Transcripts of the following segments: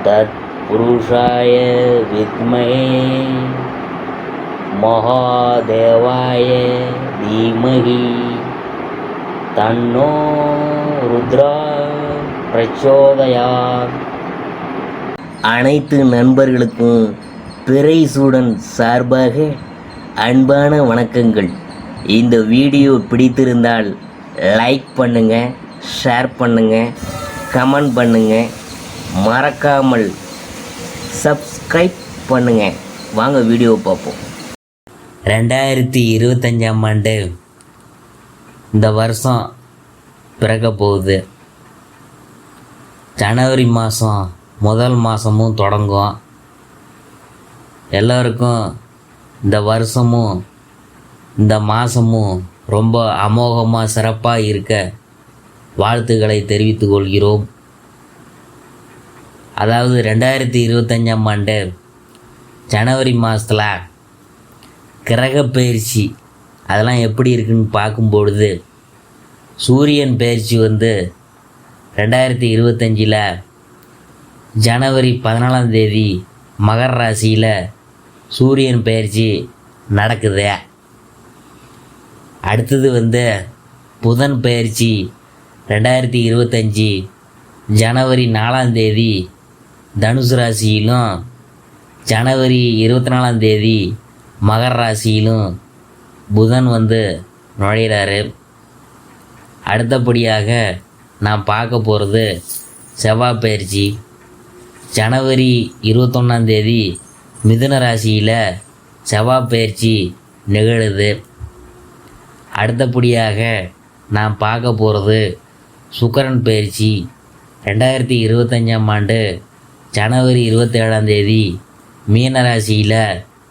तत्पुरुषाय विद्महे महादेवाय धीमहि तन्नो रुद्रा प्रचोदयात्. அனைத்து நண்பர்களுக்கும் பிறைசூடன் சார்பாக அன்பான வணக்கங்கள். இந்த வீடியோ பிடித்திருந்தால் லைக் பண்ணுங்கள், ஷேர் பண்ணுங்கள், கமெண்ட் பண்ணுங்கள், மறக்காமல் சப்ஸ்கிரைப் பண்ணுங்கள். வாங்க வீடியோவை பார்ப்போம். 2025ஆம் ஆண்டு இந்த வருஷம் பிறக்க போகுது. ஜனவரி மாதம் முதல் மாதமும் தொடங்கும். எல்லோருக்கும் இந்த வருஷமும் இந்த மாதமும் ரொம்ப அமோகமாக சிறப்பாக இருக்க வாழ்த்துக்களை தெரிவித்துக் கொள்கிறோம். அதாவது 2025ஆம் ஆண்டு ஜனவரி மாதத்தில் கிரக பயிற்சி அதெல்லாம் எப்படி இருக்குன்னு பார்க்கும்பொழுது, சூரியன் பயிற்சி 2025 ஜனவரி 14ஆம் தேதி மகர ராசியில் சூரியன் பயிற்சி நடக்குது. அடுத்தது புதன் பயிற்சி 2025 ஜனவரி 4ஆம் தேதி தனுசு ராசியிலும், ஜனவரி 24ஆம் தேதி மகர ராசியிலும் புதன் நுழைகிறாரு. அடுத்தபடியாக நான் பார்க்க போகிறது செவ்வாய் பயிற்சி. ஜனவரி 21ஆம் தேதி மிதுன ராசியில் செவ்வாய் பயிற்சி நிகழுது. அடுத்தபடியாக நான் பார்க்க போகிறது சுக்கிரன் பயிற்சி. 2025ஆம் ஆண்டு ஜனவரி 27ஆம் தேதி மீன ராசியில்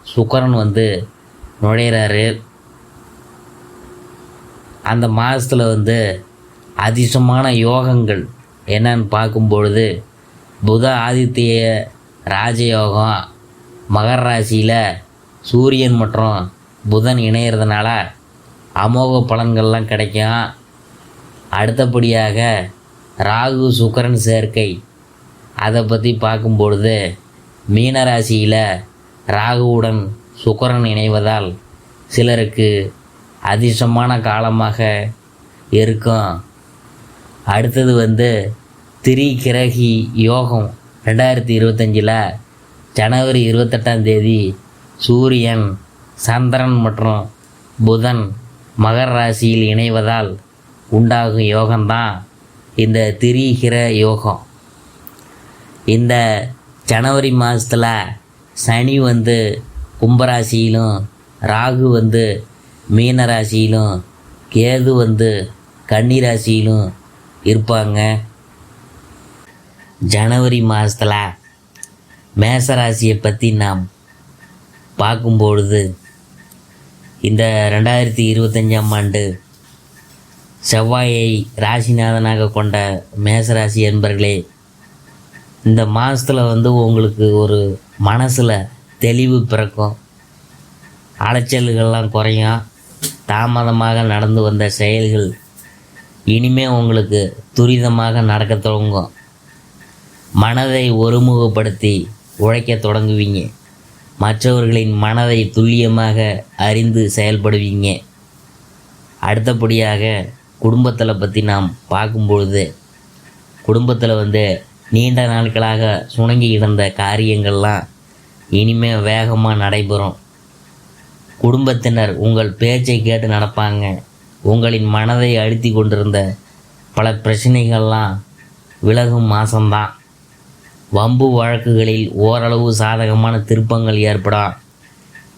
சுக்கிரன் நுழைகிறாரு. அந்த மாதத்தில் அதிசயமான யோகங்கள் என்னன்னு பார்க்கும்பொழுது, புத ஆதித்ய ராஜயோகம், மகர ராசியில் சூரியன் மற்றும் புதன் இணையிறதுனால அமோக பலன்கள்லாம் கிடைக்கும். அடுத்தபடியாக ராகு சுக்கிரன் சேர்க்கை, அதை பற்றி பார்க்கும்பொழுது மீன ராசியில் ராகுவுடன் சுக்கிரன் இணைவதால் சிலருக்கு அதிர்ஷ்டமான காலமாக இருக்கும். அடுத்தது திரிகிரகி யோகம். 2025 ஜனவரி 28ஆம் தேதி சூரியன், சந்திரன் மற்றும் புதன் மகர ராசியில் இணைவதால் உண்டாகும் யோகம்தான் இந்த திரிகிர யோகம். இந்த ஜனவரி மாதத்தில் சனி கும்பராசியிலும், ராகு மீன ராசியிலும், கேது கன்னி ராசியிலும் இருப்பாங்க. ஜனவரி மாதத்தில் மேசராசியை பற்றி நாம் பார்க்கும்பொழுது, இந்த 2025ஆம் ஆண்டு செவ்வாயை ராசிநாதனாக கொண்ட மேசராசி என்பர்களே, இந்த மாதத்தில் உங்களுக்கு ஒரு மனசில் தெளிவு பிறக்கும். அலைச்சல்கள்லாம் குறையும். தாமதமாக நடந்து வந்த செயல்கள் இனிமேல் உங்களுக்கு துரிதமாக நடக்க தொடங்கும். மனதை ஒருமுகப்படுத்தி உழைக்க தொடங்குவீங்க. மற்றவர்களின் மனதை துல்லியமாக அறிந்து செயல்படுவீங்க. அடுத்தபடியாக குடும்பத்தில் பற்றி நாம் பார்க்கும்பொழுது, குடும்பத்தில் நீண்ட நாட்களாக சுணங்கி கிடந்த காரியங்கள்லாம் இனிமேல் வேகமாக நடைபெறும். குடும்பத்தினர் உங்கள் பேச்சை கேட்டு நடப்பாங்க. உங்களின் மனதை அழுத்தி கொண்டிருந்த பல பிரச்சனைகள்லாம் விலகும் மாதம்தான். வம்பு வழக்குகளில் ஓரளவு சாதகமான திருப்பங்கள் ஏற்படும்.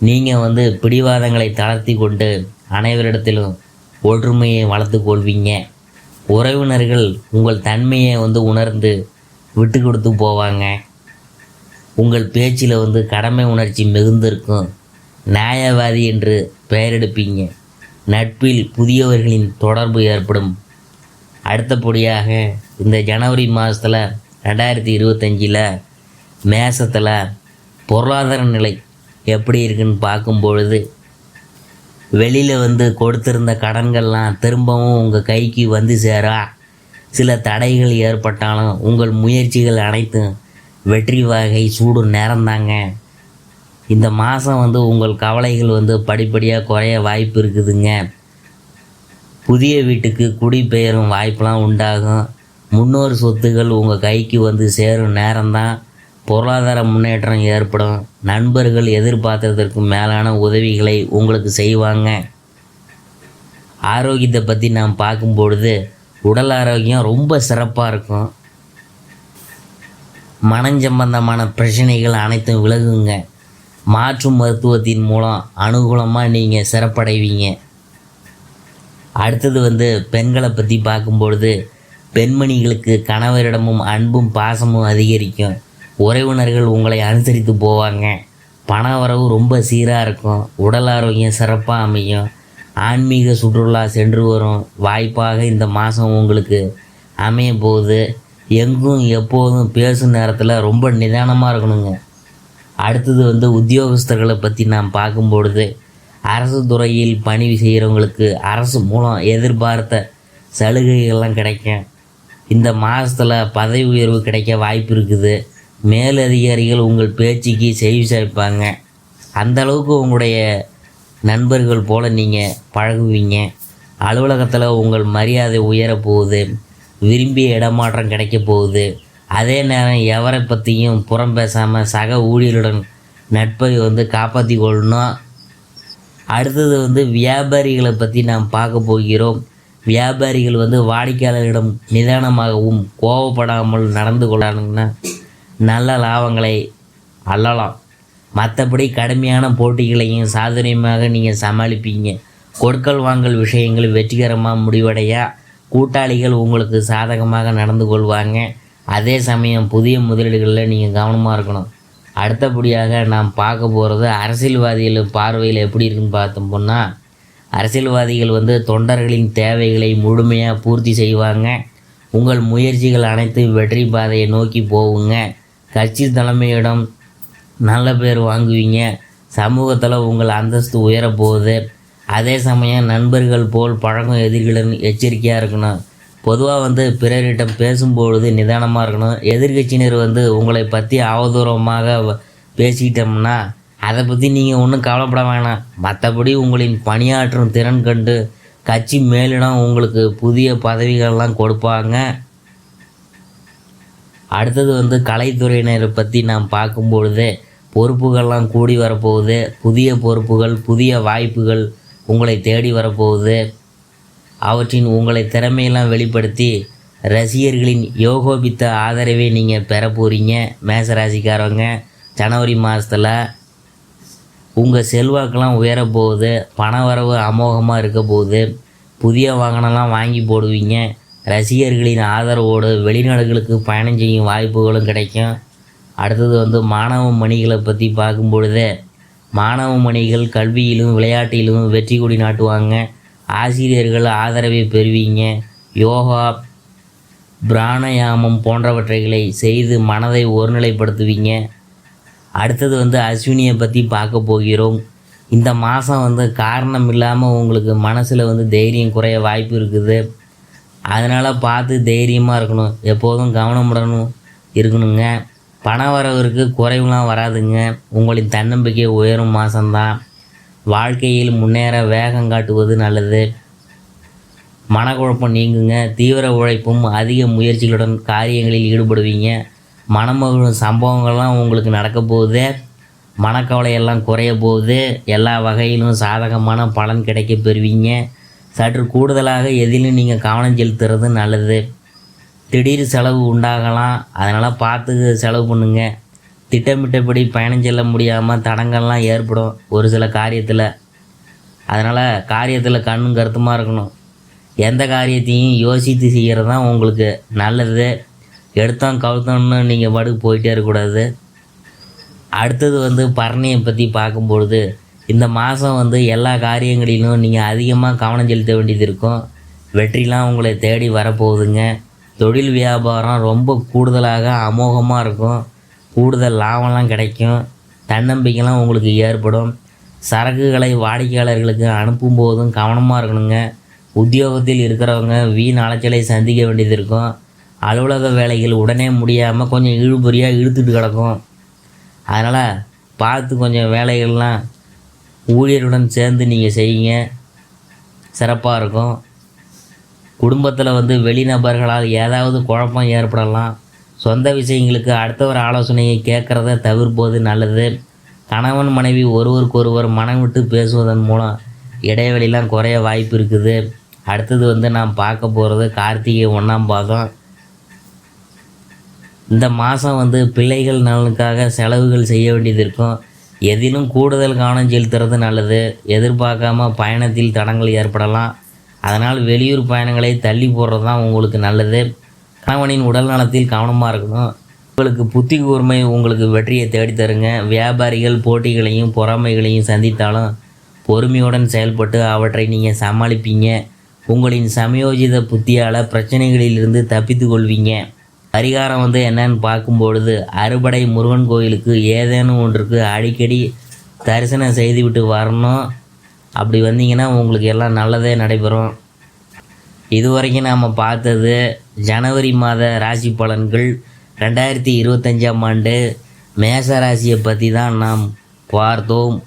நீங்கள் பிடிவாதங்களை தளர்த்தி கொண்டு அனைவரிடத்திலும் ஒற்றுமையை வளர்த்து கொள்வீங்க. உறவினர்கள் உங்கள் தன்மையை உணர்ந்து விட்டு கொடுத்து போவாங்க. உங்கள் பேச்சில் கடமை உணர்ச்சி மிகுந்திருக்கும். நியாயவாதி என்று பெயரெடுப்பீங்க. நட்பில் புதியவர்களின் தொடர்பு ஏற்படும். அடுத்தபடியாக இந்த ஜனவரி மாதத்தில் 2025 மேசத்தில் பொருளாதார நிலை எப்படி இருக்குன்னு பார்க்கும்பொழுது, வெளியில் கொடுத்திருந்த கடன்கள்லாம் திரும்பவும் உங்கள் கைக்கு சேரா. சில தடைகள் ஏற்பட்டாலும் உங்கள் முயற்சிகள் அனைத்தும் வெற்றி வகை சூடும் நேரம்தாங்க. இந்த மாதம் வந்து உங்கள் கவலைகள் வந்து படிப்படியாக குறைய வாய்ப்பு இருக்குதுங்க. புதிய வீட்டுக்கு குடிபெயரும் வாய்ப்பெலாம் உண்டாகும். முன்னோர் சொத்துகள் உங்கள் கைக்கு வந்து சேரும் நேரம்தான். பொருளாதார முன்னேற்றம் ஏற்படும். நண்பர்கள் எதிர்பார்த்ததற்கு மேலான உதவிகளை உங்களுக்கு செய்வாங்க. ஆரோக்கியத்தை பற்றி நாம் பார்க்கும்பொழுது உடல் ஆரோக்கியம் ரொம்ப சிறப்பாக இருக்கும். மனஞ்சம்பந்தமான பிரச்சனைகள் அனைத்தும் விலகுங்க. மாற்று மருத்துவத்தின் மூலம் அனுகூலமாக நீங்கள் சிறப்படைவீங்க. அடுத்தது வந்து பெண்களை பற்றி பார்க்கும்பொழுது பெண்மணிகளுக்கு கணவரிடமும் அன்பும் பாசமும் அதிகரிக்கும். உறவினர்கள் உங்களை அனுசரித்து போவாங்க. பண வரவு ரொம்ப சீராக இருக்கும். உடல் ஆரோக்கியம் சிறப்பாக அமையும். ஆன்மீக சுற்றுலா சென்று வரும் வாய்ப்பாக இந்த மாதம் உங்களுக்கு அமைய போகுது. எங்கும் எப்போதும் பேசும் நேரத்தில் ரொம்ப நிதானமாக இருக்கணுங்க. அடுத்தது வந்து உத்தியோகஸ்தர்களை பற்றி நாம் பார்க்கும்பொழுது அரசு துறையில் பணி செய்கிறவங்களுக்கு அரசு மூலம் எதிர்பார்த்த சலுகைகள்லாம் கிடைக்கும். இந்த மாதத்தில் பதவி உயர்வு கிடைக்க வாய்ப்பு இருக்குது. மேலதிகாரிகள் உங்கள் பேச்சுக்கு செவி சாய்ப்பாங்க. அந்தளவுக்கு உங்களுடைய நண்பர்கள் போல் நீங்கள் பழகுவீங்க. அலுவலகத்தில் உங்கள் மரியாதை உயரப்போகுது. விரும்பிய இடமாற்றம் கிடைக்க போகுது. அதே நேரம் எவரை பற்றியும் புறம் பேசாமல் சக ஊழியருடன் நட்பை வந்து காப்பாற்றி கொள்ளணும். அடுத்தது வந்து வியாபாரிகளை பற்றி நாம் பார்க்க போகிறோம். வியாபாரிகள் வந்து வாடிக்கையாளர்களிடம் நிதானமாகவும் கோபப்படாமல் நடந்து கொள்ளாங்கன்னா நல்ல லாபங்களை அள்ளலாம். மற்றபடி கடுமையான போட்டிகளையும் சாதுரியமாக நீங்கள் சமாளிப்பீங்க. கொடுக்கல் வாங்கல் விஷயங்கள் வெற்றிகரமாக முடிவடைய கூட்டாளிகள் உங்களுக்கு சாதகமாக நடந்து கொள்வாங்க. அதே சமயம் புதிய முதலீடுகளில் நீங்கள் கவனமாக இருக்கணும். அடுத்தபடியாக நாம் பார்க்க போகிறது அரசியல்வாதிகள் பார்வையில் எப்படி இருக்குன்னு பார்த்தோம்னா அரசியல்வாதிகள் வந்து தொண்டர்களின் தேவைகளை முழுமையாக பூர்த்தி செய்வாங்க. உங்கள் முயற்சிகள் அனைத்தும் வெற்றி பாதையை நோக்கி போகுங்க. கட்சி தலைமையிடம் நல்ல பேர் வாங்குவீங்க. சமூகத்தில் உங்கள் அந்தஸ்து உயரப்போகுது. அதே சமயம் நண்பர்கள் போல் பழகும் எதிரிகளுடன் எச்சரிக்கையாக இருக்கணும். பொதுவாக வந்து பிறரிடம் பேசும்பொழுது நிதானமாக இருக்கணும். எதிர்கட்சியினர் வந்து உங்களை பற்றி அவதூறமாக பேசிக்கிட்டோம்னா அதை பற்றி நீங்கள் ஒன்றும் கவலைப்பட வேணாம். மற்றபடி உங்களின் பணியாற்றும் திறன் கண்டு கட்சி மேலிடம் உங்களுக்கு புதிய பதவிகள்லாம் கொடுப்பாங்க. அடுத்தது வந்து கலைத்துறையினரை பற்றி நாம் பார்க்கும்பொழுது பொறுப்புகள்லாம் கூடி வரப்போகுது. புதிய பொறுப்புகள் புதிய வாய்ப்புகள் உங்களை தேடி வரப்போகுது. அவற்றின் உங்களை திறமையெல்லாம் வெளிப்படுத்தி ரசிகர்களின் யோகோபித்த ஆதரவை நீங்கள் பெற போகிறீங்க. மேசராசிக்காரவங்க ஜனவரி மாதத்தில் உங்கள் செல்வாக்கெல்லாம் உயரப்போகுது. பண வரவு அமோகமாக இருக்க போகுது. புதிய வாகனம்லாம் வாங்கி போடுவீங்க. ரசிகர்களின் ஆதரவோடு வெளிநாடுகளுக்கு பயணம் செய்யும் வாய்ப்புகளும் கிடைக்கும். அடுத்தது வந்து மாணவ மணிகளை பற்றி பார்க்கும்பொழுது மாணவ மணிகள் கல்வியிலும் விளையாட்டிலும் வெற்றி கொடி நாட்டுவாங்க. ஆசிரியர்கள் ஆதரவை பெறுவீங்க. யோகா பிராணாயாமம் போன்றவற்றைகளை செய்து மனதை ஒருநிலைப்படுத்துவீங்க. அடுத்தது வந்து அஸ்வினியை பற்றி பார்க்க போகிறோம். இந்த மாதம் வந்து காரணம் இல்லாமல் உங்களுக்கு மனசில் வந்து தைரியம் குறைய வாய்ப்பு இருக்குது. அதனால் பார்த்து தைரியமாக இருக்கணும். எப்போதும் கவனமுடனும் இருக்கணுங்க. பண வரவிற்கு குறைவுலாம் வராதுங்க. உங்களின் தன்னம்பிக்கை உயரும் மாதம்தான். வாழ்க்கையில் முன்னேற வேகம் காட்டுவது நல்லது. மனக்குழப்பம் நீங்குங்க. தீவிர உழைப்பும் அதிக முயற்சிகளுடன் காரியங்களில் ஈடுபடுவீங்க. மனமகிழும் சம்பவங்கள்லாம் உங்களுக்கு நடக்க போகுது. மனக்கவலையெல்லாம் குறைய போகுது. எல்லா வகையிலும் சாதகமான பலன் கிடைக்க பெறுவீங்க. சற்று கூடுதலாக எதிலும் நீங்கள் கவனம் செலுத்துறது நல்லது. திடீர் செலவு உண்டாகலாம். அதனால் பார்த்து செலவு பண்ணுங்க. திட்டமிட்டபடி பயணம் செல்ல முடியாமல் தடங்கள்லாம் ஏற்படும் ஒரு சில காரியத்தில். அதனால் காரியத்தில் கண்ணும் கருத்துமாக இருக்கணும். எந்த காரியத்தையும் யோசித்து செய்கிறது தான் உங்களுக்கு நல்லது. எடுத்தோம் கவுத்தோன்னு நீங்கள் பாட்டுக்கு போயிட்டே இருக்கக்கூடாது. அடுத்தது வந்து பரணியை பற்றி பார்க்கும்பொழுது இந்த மாதம் வந்து எல்லா காரியங்களிலும் நீங்கள் அதிகமாக கவனம் செலுத்த வேண்டியது இருக்கும். வெற்றிலாம் உங்களை தேடி வரப்போகுதுங்க. தொழில் வியாபாரம் ரொம்ப கூடுதலாக அமோகமாக இருக்கும். கூடுதல் லாபம்லாம் கிடைக்கும். தன்னம்பிக்கைலாம் உங்களுக்கு ஏற்படும். சரக்குகளை வாடிக்கையாளர்களுக்கு அனுப்பும் போதும் கவனமாக இருக்கணுங்க. உத்தியோகத்தில் இருக்கிறவங்க வீண் அலைச்சலை சந்திக்க வேண்டியது இருக்கும். அலுவலக வேலைகள் உடனே முடியாமல் கொஞ்சம் இழுபறியாக இழுத்துட்டு கிடக்கும். அதனால் பார்த்து கொஞ்சம் வேலைகள்லாம் ஊழியருடன் சேர்ந்து நீங்கள் செய்யுங்க, சிறப்பாக இருக்கும். குடும்பத்தில் வெளிநபர்களால் ஏதாவது குழப்பம் ஏற்படலாம். சொந்த விஷயங்களுக்கு அடுத்தவர் ஆலோசனையை கேட்குறத தவிர்ப்பது நல்லது. கணவன் மனைவி ஒருவருக்கொருவர் மனம் விட்டு பேசுவதன் மூலம் இடைவெளிலாம் குறைய வாய்ப்பு இருக்குது. அடுத்தது நாம் பார்க்க போகிறது கார்த்திகை 1ஆம் பாதம். இந்த மாதம் பிள்ளைகள் நலனுக்காக செலவுகள் செய்ய வேண்டியது இருக்கும். எதிலும் கூடுதல் கவனம் செலுத்துறது நல்லது. எதிர்பார்க்காம பயணத்தில் தடங்கள் ஏற்படலாம். அதனால் வெளியூர் பயணங்களை தள்ளி போடுறது தான் உங்களுக்கு நல்லது. கணவனின் உடல் நலத்தில் கவனமாக இருக்கணும். உங்களுக்கு புத்தி கூர்மை உங்களுக்கு வெற்றியை தேடித்தருங்க. வியாபாரிகள் போட்டிகளையும் பொறாமைகளையும் சந்தித்தாலும் பொறுமையுடன் செயல்பட்டு அவற்றை நீங்கள் சமாளிப்பீங்க. உங்களின் சமயோஜித புத்தியால் பிரச்சனைகளிலிருந்து தப்பித்து கொள்வீங்க. பரிகாரம் என்னன்னு பார்க்கும்பொழுது அறுபடை முருகன் கோயிலுக்கு ஏதேனும் ஒன்றுக்கு அடிக்கடி தரிசனம் செய்துவிட்டு வரணும். அப்படி வந்தீங்கன்னா உங்களுக்கு எல்லாம் நல்லதே நடைபெறும். இதுவரைக்கும் நாம் பார்த்தது ஜனவரி மாத ராசி பலன்கள். 2025ஆம் ஆண்டு மேச ராசியை பற்றி தான் நாம் பார்த்தோம்.